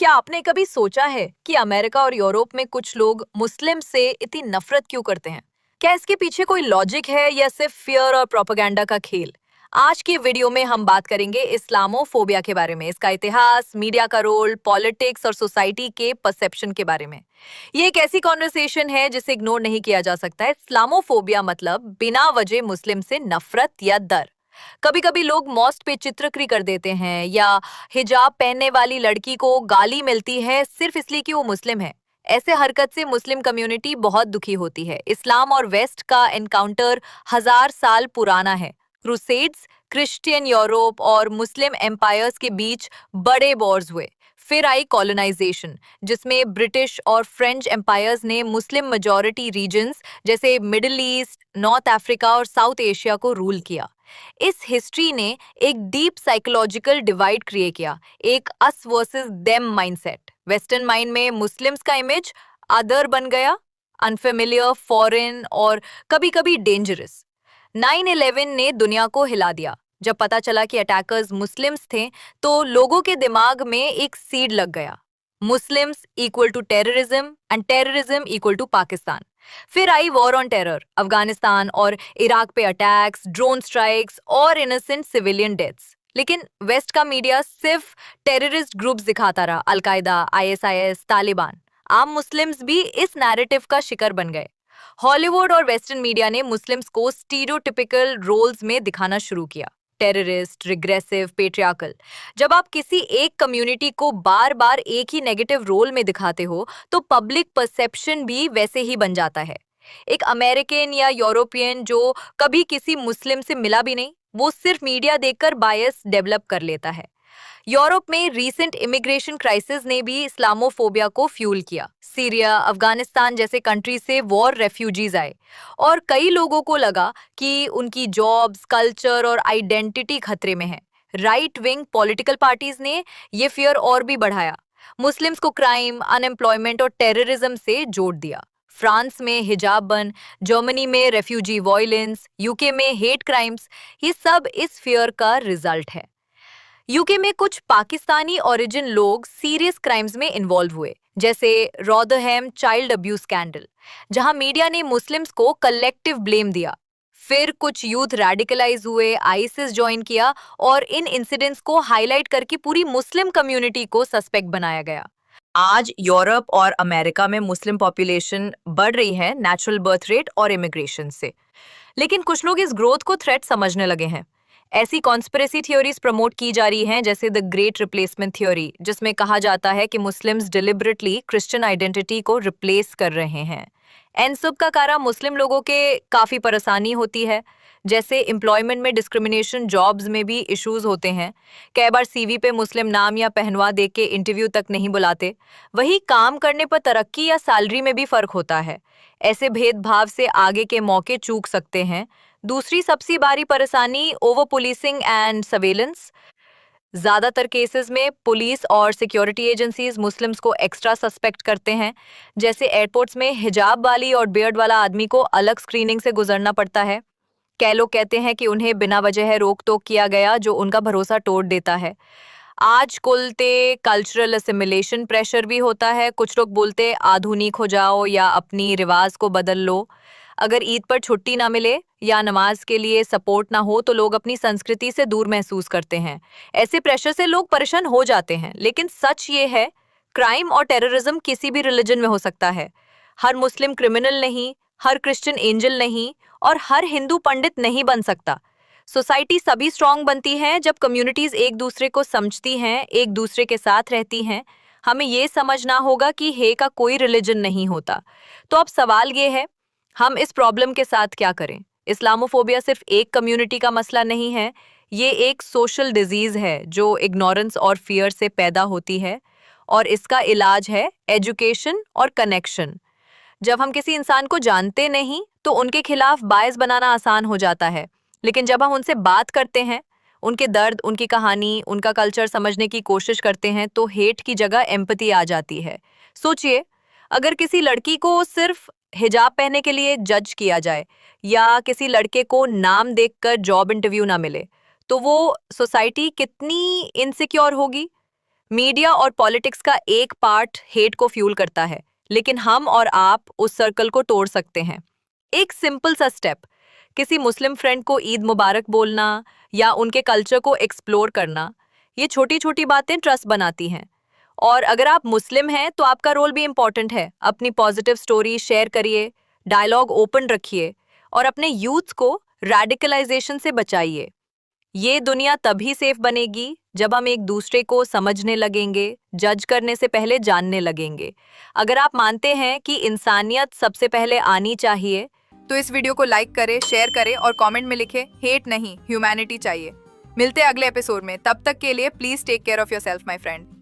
क्या आपने कभी सोचा है कि अमेरिका और यूरोप में कुछ लोग मुस्लिम से इतनी नफरत क्यों करते हैं? क्या इसके पीछे कोई लॉजिक है या सिर्फ फियर और प्रोपेगेंडा का खेल? आज की वीडियो में हम बात करेंगे इस्लामोफोबिया के बारे में, इसका इतिहास, मीडिया का रोल, पॉलिटिक्स और सोसाइटी के परसेप्शन के बारे में। ये एक ऐसी कॉन्वर्सेशन है जिसे इग्नोर नहीं किया जा सकता है। इस्लामोफोबिया मतलब बिना वजह मुस्लिम से नफरत या डर। कभी कभी लोग मॉस्क पे चित्रकारी कर देते हैं या हिजाब पहनने वाली लड़की को गाली मिलती है सिर्फ इसलिए कि वो मुस्लिम है। ऐसे हरकत से मुस्लिम कम्युनिटी बहुत दुखी होती है। इस्लाम और वेस्ट का एनकाउंटर 1000 साल पुराना है। क्रूसेड्स, क्रिश्चियन यूरोप और मुस्लिम एम्पायर्स के बीच बड़े वॉर्स हुए। फिर आई कॉलोनाइजेशन, जिसमें ब्रिटिश और फ्रेंच एम्पायर्स ने मुस्लिम मेजॉरिटी रीजन्स जैसे मिडिल ईस्ट, नॉर्थ अफ्रीका और साउथ एशिया को रूल किया। इस हिस्ट्री ने एक डीप साइकोलॉजिकल डिवाइड क्रिएट किया, एक us versus them mindset. Western mind में मुस्लिम्स का इमेज अदर बन गया, अनफेमिलियर, फॉरेन और कभी-कभी डेंजरस। 9/11 ने दुनिया को हिला दिया। जब पता चला कि अटैकर्स मुस्लिम्स थे, तो लोगों के दिमाग में एक सीड लग गया, Muslims equal to terrorism and terrorism equal to Pakistan. फिर आई वॉर ऑन टेरर, अफगानिस्तान और इराक पे अटैक्स, ड्रोन स्ट्राइक्स और इनोसेंट सिविलियन डेथ्स। लेकिन वेस्ट का मीडिया सिर्फ टेररिस्ट ग्रुप्स दिखाता रहा, अलकायदा, आईएसआईएस, तालिबान। आम मुस्लिम्स भी इस नैरेटिव का शिकार बन गए। हॉलीवुड और वेस्टर्न मीडिया ने मुस्लिम्स को स्टीरियोटिपिकल रोल्स में दिखाना शुरू किया, टेररिस्ट, रिग्रेसिव, पेट्रियार्कल। जब आप किसी एक कम्युनिटी को बार बार एक ही नेगेटिव रोल में दिखाते हो, तो पब्लिक परसेप्शन भी वैसे ही बन जाता है। एक अमेरिकन या यूरोपियन जो कभी किसी मुस्लिम से मिला भी नहीं, वो सिर्फ मीडिया देखकर बायस डेवलप कर लेता है। यूरोप में रीसेंट इमिग्रेशन क्राइसिस ने भी इस्लामोफोबिया को फ्यूल किया। सीरिया, अफगानिस्तान जैसे कंट्री से वॉर रेफ्यूजीज आए और कई लोगों को लगा कि उनकी जॉब्स, कल्चर और आइडेंटिटी खतरे में है। राइट विंग पॉलिटिकल पार्टीज ने ये फियर और भी बढ़ाया, मुस्लिम्स को क्राइम, अनएम्प्लॉयमेंट और टेररिज्म से जोड़ दिया। फ्रांस में हिजाब बन, जर्मनी में रेफ्यूजी वॉयलेंस, यूके में हेट क्राइम्स, ये सब इस फियर का रिजल्ट है। यूके में कुछ पाकिस्तानी ओरिजिन लोग सीरियस क्राइम्स में इन्वॉल्व हुए, जैसे रॉदरहैम चाइल्ड अब्यूज स्कैंडल, जहां मीडिया ने मुस्लिम्स को कलेक्टिव ब्लेम दिया। फिर कुछ यूथ रेडिकलाइज हुए, आईसिस ज्वाइन किया और इन इंसिडेंट्स को हाईलाइट करके पूरी मुस्लिम कम्युनिटी को सस्पेक्ट बनाया गया। आज यूरोप और अमेरिका में मुस्लिम पॉपुलेशन बढ़ रही है नेचुरल बर्थ रेट और इमिग्रेशन से। लेकिन कुछ लोग इस ग्रोथ को थ्रेट समझने लगे हैं। ऐसी कॉन्स्पिरेसी थ्योरीज प्रमोट की जा रही हैं, जैसे द ग्रेट रिप्लेसमेंट थ्योरी, जिसमें कहा जाता है कि मुस्लिम्स डिलिबरेटली क्रिश्चियन आइडेंटिटी को रिप्लेस कर रहे हैं। इन सब का कारण मुस्लिम लोगों के काफी परेशानी होती है, जैसे एम्प्लॉयमेंट में डिस्क्रिमिनेशन, जॉब्स में भी इश्यूज होते हैं। कई बार सीवी पे मुस्लिम नाम या पहनवा दे के इंटरव्यू तक नहीं बुलाते। वही काम करने पर तरक्की या सैलरी में भी फर्क होता है। ऐसे भेदभाव से आगे के मौके चूक सकते हैं। दूसरी सबसे बड़ी परेशानी ओवर पुलिसिंग एंड सर्वेलेंस। ज्यादातर केसेस में पुलिस और सिक्योरिटी एजेंसीज मुस्लिम्स को एक्स्ट्रा सस्पेक्ट करते हैं, जैसे एयरपोर्ट्स में हिजाब वाली और बियर्ड वाला आदमी को अलग स्क्रीनिंग से गुजरना पड़ता है। कई लोग कहते हैं कि उन्हें बिना वजह रोक टोक किया गया, जो उनका भरोसा तोड़ देता है। आज कुलते कल्चरल असिमिलेशन प्रेशर भी होता है। कुछ लोग बोलते आधुनिक हो जाओ या अपनी रिवाज को बदल लो। अगर ईद पर छुट्टी ना मिले या नमाज के लिए सपोर्ट ना हो, तो लोग अपनी संस्कृति से दूर महसूस करते हैं। ऐसे प्रेशर से लोग परेशान हो जाते हैं। लेकिन सच ये है, क्राइम और टेररिज्म किसी भी रिलीजन में हो सकता है। हर मुस्लिम क्रिमिनल नहीं, हर क्रिश्चियन एंजल नहीं और हर हिंदू पंडित नहीं बन सकता। सोसाइटी सभी स्ट्रांग बनती है जब कम्युनिटीज एक दूसरे को समझती हैं, एक दूसरे के साथ रहती हैं। हमें ये समझना होगा कि हे का कोई रिलीजन नहीं होता। तो अब सवाल ये है, हम इस प्रॉब्लम के साथ क्या करें? इस्लामोफोबिया सिर्फ एक कम्युनिटी का मसला नहीं है, ये एक सोशल डिजीज है जो इग्नोरेंस और फियर से पैदा होती है। और इसका इलाज है एजुकेशन और कनेक्शन। जब हम किसी इंसान को जानते नहीं, तो उनके खिलाफ बायस बनाना आसान हो जाता है। लेकिन जब हम उनसे बात करते हैं, उनके दर्द, उनकी कहानी, उनका कल्चर समझने की कोशिश करते हैं, तो हेट की जगह एम्पैथी आ जाती है। सोचिए, अगर किसी लड़की को सिर्फ हिजाब पहनने के लिए जज किया जाए या किसी लड़के को नाम देखकर जॉब इंटरव्यू ना मिले, तो वो सोसाइटी कितनी इनसिक्योर होगी। मीडिया और पॉलिटिक्स का एक पार्ट हेट को फ्यूल करता है, लेकिन हम और आप उस सर्कल को तोड़ सकते हैं। एक सिंपल सा स्टेप, किसी मुस्लिम फ्रेंड को ईद मुबारक बोलना या उनके कल्चर को एक्सप्लोर करना, ये छोटी छोटी बातें ट्रस्ट बनाती हैं। और अगर आप मुस्लिम हैं तो आपका रोल भी इम्पोर्टेंट है। अपनी पॉजिटिव स्टोरी शेयर करिए, डायलॉग ओपन रखिए और अपने यूथ को रेडिकलाइजेशन से बचाइए। ये दुनिया तभी सेफ बनेगी जब हम एक दूसरे को समझने लगेंगे, जज करने से पहले जानने लगेंगे। अगर आप मानते हैं कि इंसानियत सबसे पहले आनी चाहिए, तो इस वीडियो को लाइक करें, शेयर करें और कमेंट में लिखें हेट नहीं, ह्यूमैनिटी चाहिए। मिलते हैं अगले एपिसोड में। तब तक के लिए please take care of yourself my friend.